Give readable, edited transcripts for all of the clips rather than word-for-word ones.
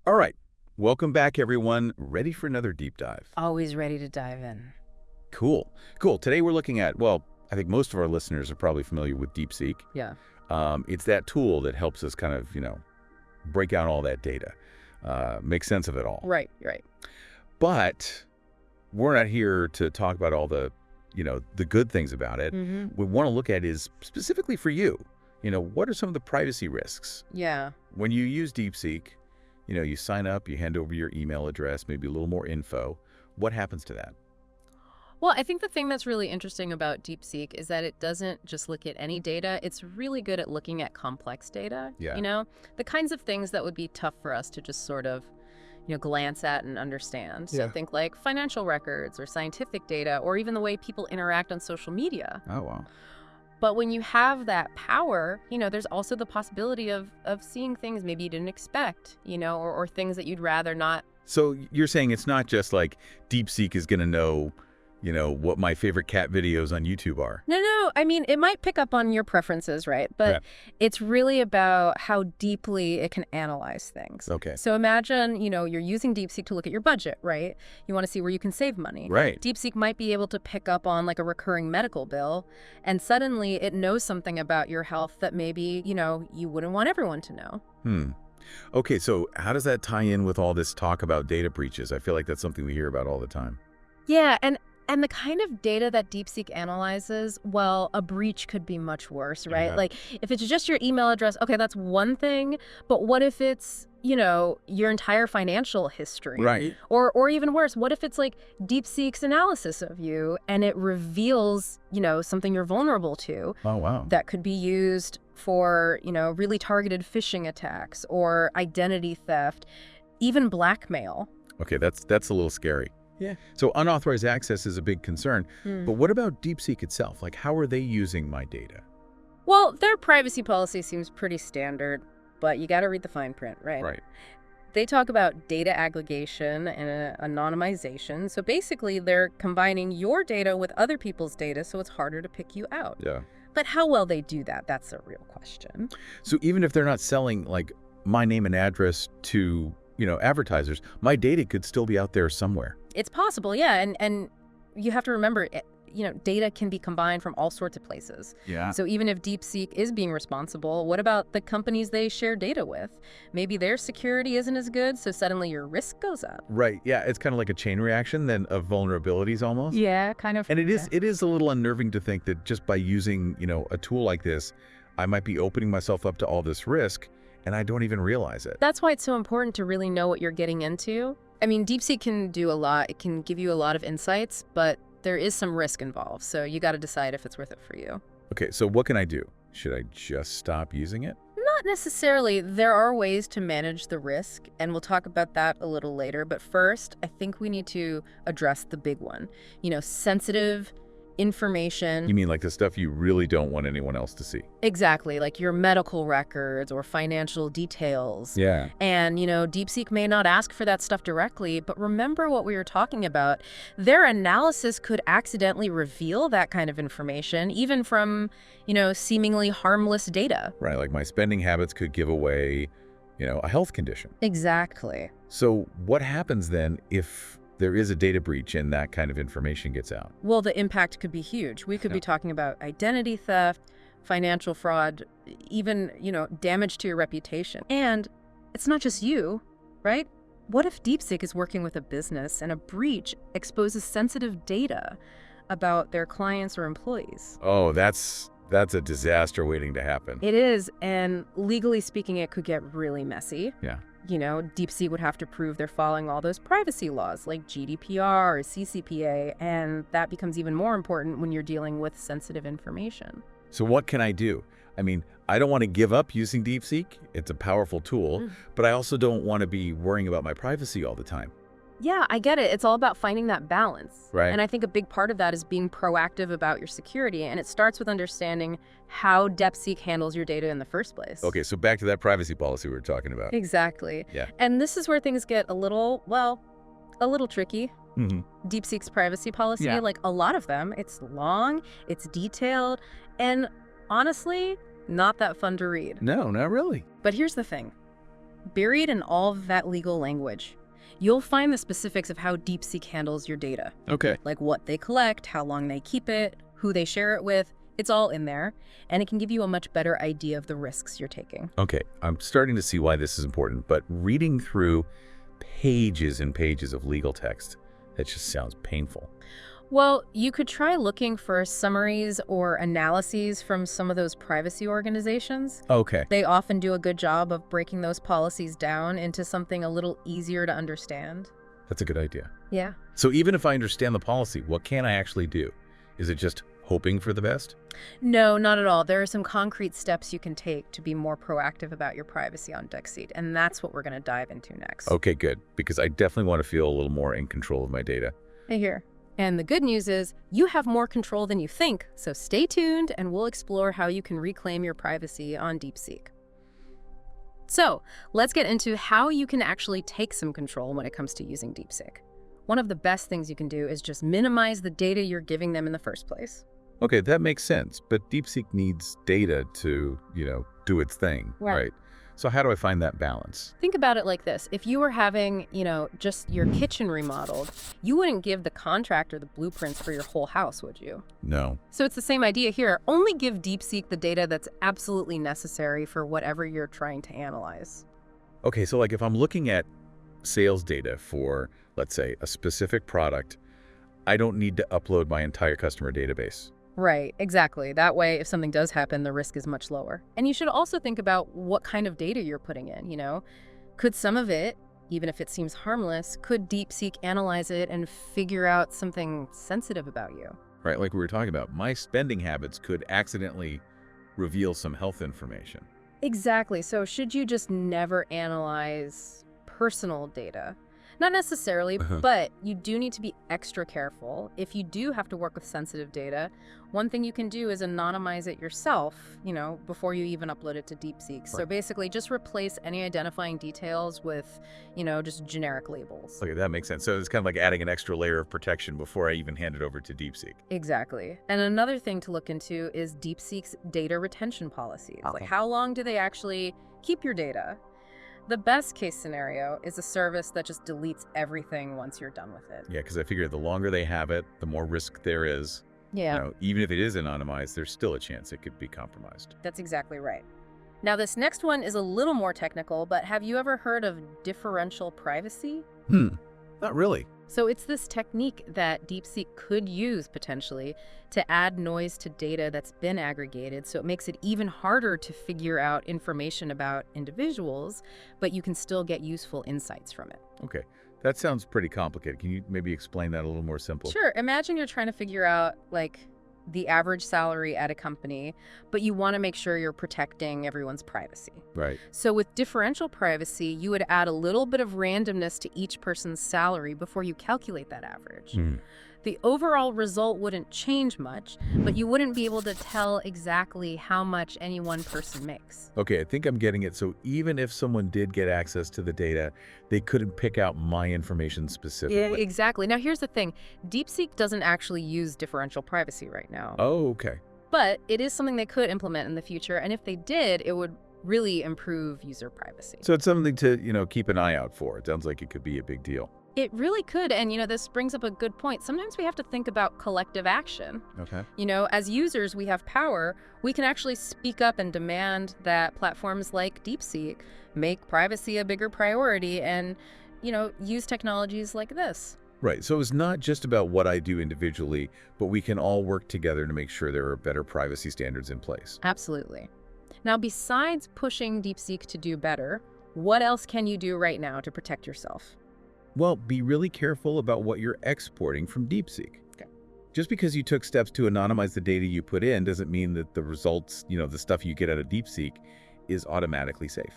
All right. Welcome back, everyone. Ready for another deep dive? Always ready to dive in. Cool. Cool. Today we're looking at, well, I think most of our listeners are probably familiar with DeepSeek. Yeah. It's that tool that helps us kind of, break out all that data, make sense of it all. Right. But we're not here to talk about all the, the good things about it. Mm-hmm. What we want to look at is specifically for you. What are some of the privacy risks? Yeah. When you use DeepSeek, you sign up, you hand over your email address, maybe a little more info. What happens to that? Well, I think the thing that's really interesting about DeepSeek is that it doesn't just look at any data. It's really good at looking at complex data. Yeah. The kinds of things that would be tough for us to just sort of, glance at and understand. So Yeah. think like financial records or scientific data or even the way people interact on social media. Oh, wow. But when you have that power, there's also the possibility of seeing things maybe you didn't expect, or things that you'd rather not. So you're saying it's not just like DeepSeek is going to know, what my favorite cat videos on YouTube are. No. I mean, it might pick up on your preferences, right? But Yeah. it's really about how deeply it can analyze things. Okay. So imagine, you're using DeepSeek to look at your budget, right? You want to see where you can save money. Right. DeepSeek might be able to pick up on like a recurring medical bill, and suddenly it knows something about your health that maybe, you wouldn't want everyone to know. Okay, so how does that tie in with all this talk about data breaches? I feel like that's something we hear about all the time. Yeah, and the kind of data that DeepSeek analyzes, well, a breach could be much worse, right? Yeah. Like, if it's just your email address, okay, that's one thing. But what if it's, your entire financial history? Right. Or even worse, what if it's like DeepSeek's analysis of you and it reveals, something you're vulnerable to Oh, wow. that could be used for, really targeted phishing attacks or identity theft, even blackmail. Okay, that's a little scary. Yeah. So unauthorized access is a big concern. But what about DeepSeek itself? Like, how are they using my data? Well, their privacy policy seems pretty standard, but you got to read the fine print, right? Right. They talk about data aggregation and anonymization. So basically, they're combining your data with other people's data, so it's harder to pick you out. Yeah. But how well they do that, that's a real question. So even if they're not selling, like, my name and address to, advertisers, my data could still be out there somewhere. It's possible, yeah. And you have to remember, data can be combined from all sorts of places. Yeah. So even if DeepSeek is being responsible, what about the companies they share data with? Maybe their security isn't as good, so suddenly your risk goes up. Right. Yeah. It's kind of like a chain reaction then of vulnerabilities almost. Yeah, kind of. And it is a little unnerving to think that just by using, a tool like this, I might be opening myself up to all this risk and I don't even realize it. That's why it's so important to really know what you're getting into. I mean, DeepSeek can do a lot. It can give you a lot of insights, but there is some risk involved. So you got to decide if it's worth it for you. Okay, so what can I do? Should I just stop using it? Not necessarily. There are ways to manage the risk, and we'll talk about that a little later. But first, I think we need to address the big one. Sensitive information. You mean like the stuff you really don't want anyone else to see? Exactly, like your medical records or financial details. Yeah. And, DeepSeek may not ask for that stuff directly, but remember what we were talking about. Their analysis could accidentally reveal that kind of information, even from, seemingly harmless data. Right, like my spending habits could give away, a health condition. Exactly. So what happens then if there is a data breach and that kind of information gets out? Well, the impact could be huge. We could be talking about identity theft, financial fraud, even, damage to your reputation. And it's not just you, right? What if DeepSeek is working with a business and a breach exposes sensitive data about their clients or employees? Oh, that's a disaster waiting to happen. It is, and legally speaking, it could get really messy. Yeah. DeepSeek would have to prove they're following all those privacy laws like GDPR or CCPA, and that becomes even more important when you're dealing with sensitive information. So what can I do? I mean, I don't want to give up using DeepSeek. It's a powerful tool, but I also don't want to be worrying about my privacy all the time. Yeah, I get it. It's all about finding that balance. Right. And I think a big part of that is being proactive about your security, and it starts with understanding how DeepSeek handles your data in the first place. Okay, so back to that privacy policy we were talking about. Exactly. Yeah. And this is where things get a little tricky. DeepSeek's privacy policy, like a lot of them, it's long, it's detailed, and honestly, not that fun to read. No, not really. But here's the thing. buried in all of that legal language, you'll find the specifics of how DeepSeek handles your data. Okay. Like what they collect, how long they keep it, who they share it with. It's all in there, and it can give you a much better idea of the risks you're taking. Okay, I'm starting to see why this is important, but reading through pages and pages of legal text, that just sounds painful. Well, you could try looking for summaries or analyses from some of those privacy organizations. Okay. They often do a good job of breaking those policies down into something a little easier to understand. That's a good idea. Yeah. So even if I understand the policy, what can I actually do? Is it just hoping for the best? No, not at all. There are some concrete steps you can take to be more proactive about your privacy on DeepSeek, and that's what we're going to dive into next. Okay, good, because I definitely want to feel a little more in control of my data. Hey, here. And the good news is you have more control than you think, so stay tuned and we'll explore how you can reclaim your privacy on DeepSeek. So let's get into how you can actually take some control when it comes to using DeepSeek. One of the best things you can do is just minimize the data you're giving them in the first place. Okay, that makes sense, but DeepSeek needs data to, do its thing, right? So how do I find that balance? Think about it like this. If you were having, just your kitchen remodeled, you wouldn't give the contractor the blueprints for your whole house, would you? No. So it's the same idea here. Only give DeepSeek the data that's absolutely necessary for whatever you're trying to analyze. Okay, so like if I'm looking at sales data for, let's say, a specific product, I don't need to upload my entire customer database. Right, exactly. That way, if something does happen, the risk is much lower. And you should also think about what kind of data you're putting in, Could some of it, even if it seems harmless, could DeepSeek analyze it and figure out something sensitive about you? Right, like we were talking about, my spending habits could accidentally reveal some health information. Exactly. So should you just never analyze personal data? Not necessarily, but you do need to be extra careful. If you do have to work with sensitive data, one thing you can do is anonymize it yourself, before you even upload it to DeepSeek. Right. So basically just replace any identifying details with, just generic labels. Okay, that makes sense. So it's kind of like adding an extra layer of protection before I even hand it over to DeepSeek. Exactly. And another thing to look into is DeepSeek's data retention policies. Like how long do they actually keep your data? The best case scenario is a service that just deletes everything once you're done with it. Yeah, because I figure the longer they have it, the more risk there is. Yeah. Even if it is anonymized, there's still a chance it could be compromised. That's exactly right. Now, this next one is a little more technical, but have you ever heard of differential privacy? Not really. So it's this technique that DeepSeek could use potentially to add noise to data that's been aggregated, so it makes it even harder to figure out information about individuals, but you can still get useful insights from it. Okay, that sounds pretty complicated. Can you maybe explain that a little more simple? Sure. Imagine you're trying to figure out, the average salary at a company, but you want to make sure you're protecting everyone's privacy. Right. So with differential privacy, you would add a little bit of randomness to each person's salary before you calculate that average. The overall result wouldn't change much, but you wouldn't be able to tell exactly how much any one person makes. Okay, I think I'm getting it. So even if someone did get access to the data, they couldn't pick out my information specifically. Yeah, exactly. Now, here's the thing. DeepSeek doesn't actually use differential privacy right now. Oh, okay. But it is something they could implement in the future, and if they did, it would really improve user privacy. So it's something to, keep an eye out for. It sounds like it could be a big deal. It really could, and this brings up a good point. Sometimes we have to think about collective action. Okay. As users, we have power. We can actually speak up and demand that platforms like DeepSeek make privacy a bigger priority and, use technologies like this. Right. So it's not just about what I do individually, but we can all work together to make sure there are better privacy standards in place. Absolutely. Now, besides pushing DeepSeek to do better, what else can you do right now to protect yourself? Well, be really careful about what you're exporting from DeepSeek. Okay. Just because you took steps to anonymize the data you put in doesn't mean that the results, the stuff you get out of DeepSeek is automatically safe.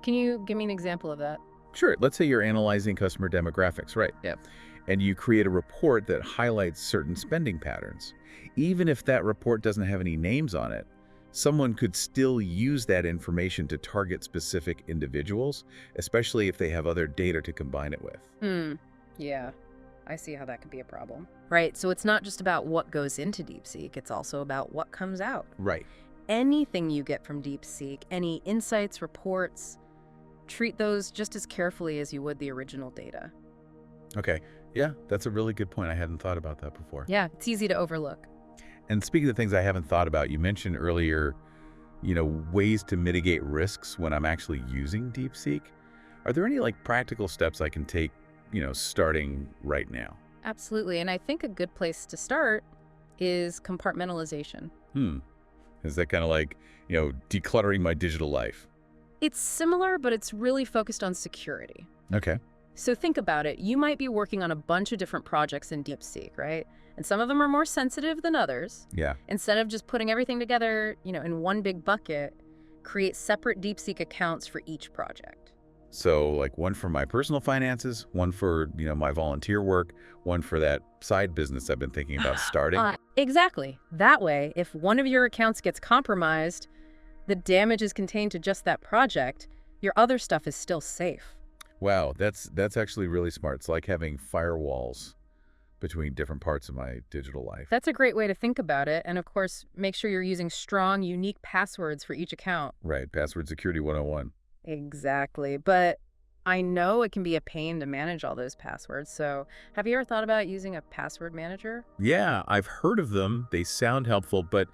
Can you give me an example of that? Sure. Let's say you're analyzing customer demographics, right? Yep. And you create a report that highlights certain spending patterns. Even if that report doesn't have any names on it, someone could still use that information to target specific individuals, especially if they have other data to combine it with. Yeah, I see how that could be a problem. Right, so it's not just about what goes into DeepSeek, it's also about what comes out. Right. Anything you get from DeepSeek, any insights, reports, treat those just as carefully as you would the original data. Okay. Yeah, that's a really good point. I hadn't thought about that before. Yeah, it's easy to overlook. And speaking of things I haven't thought about, you mentioned earlier, ways to mitigate risks when I'm actually using DeepSeek. Are there any practical steps I can take, starting right now? Absolutely. And I think a good place to start is compartmentalization. Is that kind of decluttering my digital life? It's similar, but it's really focused on security. Okay. So think about it. You might be working on a bunch of different projects in DeepSeek, right? And some of them are more sensitive than others. Yeah. Instead of just putting everything together, in one big bucket, create separate DeepSeek accounts for each project. So one for my personal finances, one for, my volunteer work, one for that side business I've been thinking about starting. Exactly. That way, if one of your accounts gets compromised, the damage is contained to just that project, your other stuff is still safe. Wow, that's actually really smart. It's like having firewalls between different parts of my digital life. That's a great way to think about it. And of course, make sure you're using strong, unique passwords for each account. Right, password security 101. Exactly. But I know it can be a pain to manage all those passwords. So have you ever thought about using a password manager? Yeah, I've heard of them. They sound helpful, but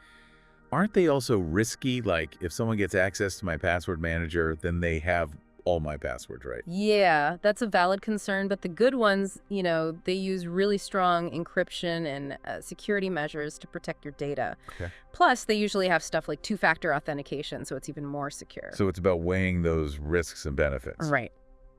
aren't they also risky? If someone gets access to my password manager, then they have all my passwords, right? Yeah, that's a valid concern. But the good ones, they use really strong encryption and security measures to protect your data. Okay. Plus, they usually have stuff like two-factor authentication, so it's even more secure. So it's about weighing those risks and benefits. Right.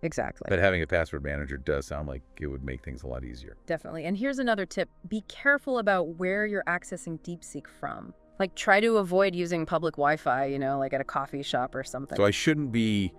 Exactly. But having a password manager does sound like it would make things a lot easier. Definitely. And here's another tip. Be careful about where you're accessing DeepSeek from. Try to avoid using public Wi-Fi, at a coffee shop or something. So I shouldn't be,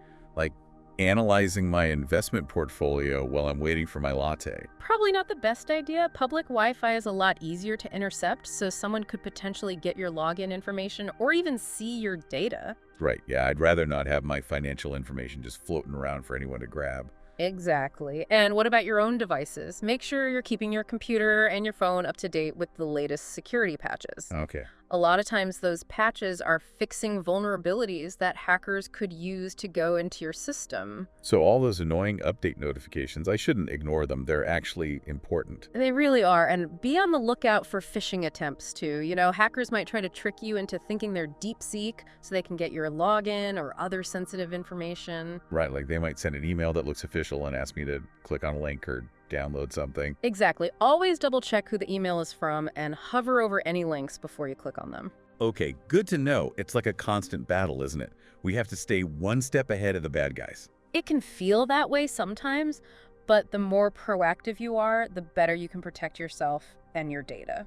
analyzing my investment portfolio while I'm waiting for my latte. Probably not the best idea. Public Wi-Fi is a lot easier to intercept, so someone could potentially get your login information or even see your data. Right, yeah, I'd rather not have my financial information just floating around for anyone to grab. Exactly. And what about your own devices? Make sure you're keeping your computer and your phone up to date with the latest security patches. Okay. A lot of times those patches are fixing vulnerabilities that hackers could use to go into your system. So all those annoying update notifications, I shouldn't ignore them. They're actually important. They really are. And be on the lookout for phishing attempts too. Hackers might try to trick you into thinking they're DeepSeek so they can get your login or other sensitive information. Right, they might send an email that looks official and ask me to click on a link or download something. Exactly. Always double check who the email is from and hover over any links before you click on them. Okay, good to know. It's like a constant battle, isn't it? We have to stay one step ahead of the bad guys. It can feel that way sometimes, but the more proactive you are, the better you can protect yourself and your data.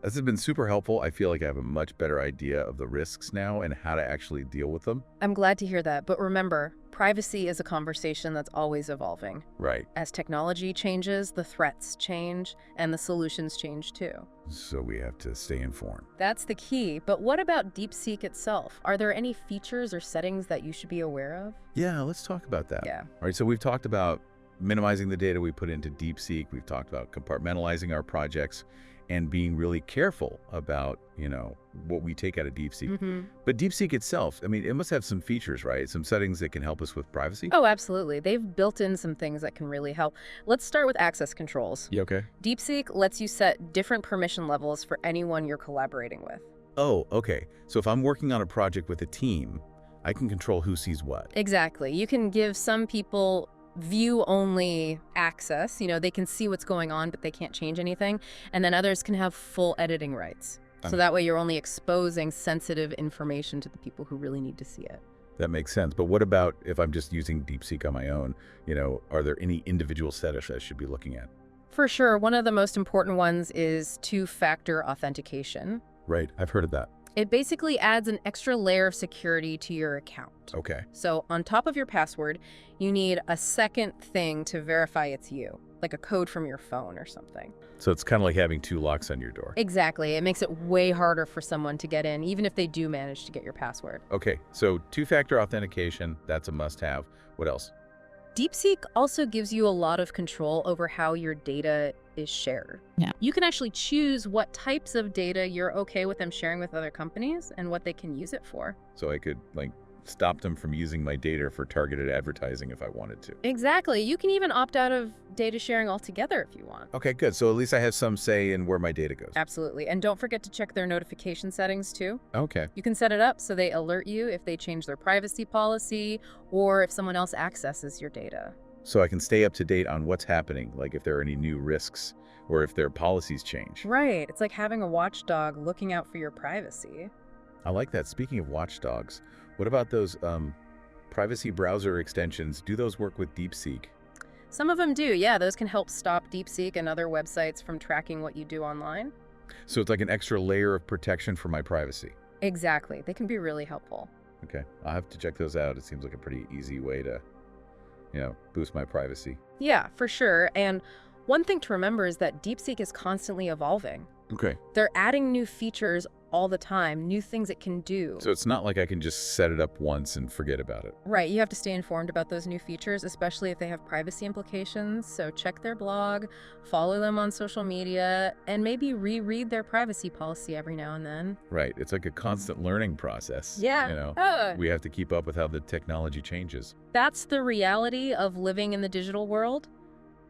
This has been super helpful. I feel like I have a much better idea of the risks now and how to actually deal with them. I'm glad to hear that. But remember, privacy is a conversation that's always evolving. Right. As technology changes, the threats change, and the solutions change too. So we have to stay informed. That's the key. But what about DeepSeek itself? Are there any features or settings that you should be aware of? Yeah, let's talk about that. Yeah. All right, so we've talked about minimizing the data we put into DeepSeek. We've talked about compartmentalizing our projects and being really careful about, what we take out of DeepSeek. But DeepSeek itself, it must have some features, right? Some settings that can help us with privacy? Oh, absolutely. They've built in some things that can really help. Let's start with access controls. Yeah, okay. DeepSeek lets you set different permission levels for anyone you're collaborating with. Oh, okay. So if I'm working on a project with a team, I can control who sees what. Exactly. You can give some people view-only access. They can see what's going on, but they can't change anything. And then others can have full editing rights. So that way you're only exposing sensitive information to the people who really need to see it. That makes sense. But what about if I'm just using DeepSeek on my own? Are there any individual settings I should be looking at? For sure. One of the most important ones is two-factor authentication. Right. I've heard of that. It basically adds an extra layer of security to your account. Okay. So on top of your password, you need a second thing to verify it's you, like a code from your phone or something. So it's kind of like having two locks on your door. Exactly. It makes it way harder for someone to get in, even if they do manage to get your password. Okay, so two-factor authentication, that's a must-have. What else? DeepSeek also gives you a lot of control over how your data is shared. Yeah. You can actually choose what types of data you're okay with them sharing with other companies and what they can use it for. So I could, stop them from using my data for targeted advertising if I wanted to. Exactly. You can even opt out of data sharing altogether if you want. Okay, good. So at least I have some say in where my data goes. Absolutely. And don't forget to check their notification settings too. Okay. You can set it up so they alert you if they change their privacy policy or if someone else accesses your data. So I can stay up to date on what's happening, like if there are any new risks or if their policies change. Right. It's like having a watchdog looking out for your privacy. I like that. Speaking of watchdogs, what about those privacy browser extensions? Do those work with DeepSeek? Some of them do, yeah. Those can help stop DeepSeek and other websites from tracking what you do online. So it's like an extra layer of protection for my privacy. Exactly. They can be really helpful. Okay, I'll have to check those out. It seems like a pretty easy way to, boost my privacy. Yeah, for sure. And one thing to remember is that DeepSeek is constantly evolving. Okay. They're adding new features all the time, new things it can do. So it's not like I can just set it up once and forget about it. Right, you have to stay informed about those new features, especially if they have privacy implications. So check their blog, follow them on social media, and maybe reread their privacy policy every now and then. Right, it's like a constant learning process. Yeah. We have to keep up with how the technology changes. That's the reality of living in the digital world.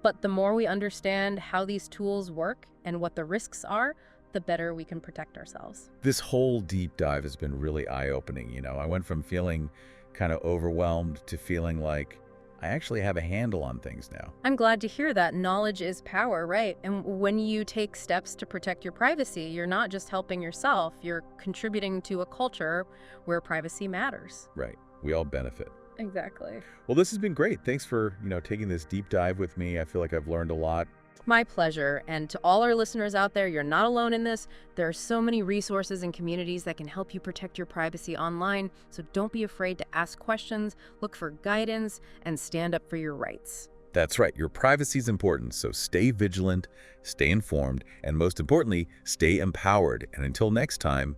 But the more we understand how these tools work and what the risks are, the better we can protect ourselves. This whole deep dive has been really eye-opening. I went from feeling kind of overwhelmed to feeling like I actually have a handle on things now. I'm glad to hear that. Knowledge is power, right? And when you take steps to protect your privacy, you're not just helping yourself, you're contributing to a culture where privacy matters. Right. We all benefit. Exactly. Well, this has been great. Thanks for, taking this deep dive with me. I feel like I've learned a lot. My pleasure. And to all our listeners out there, you're not alone in this. There are so many resources and communities that can help you protect your privacy online. So don't be afraid to ask questions, look for guidance, and stand up for your rights. That's right. Your privacy is important. So stay vigilant, stay informed, and most importantly, stay empowered. And until next time,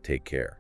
take care.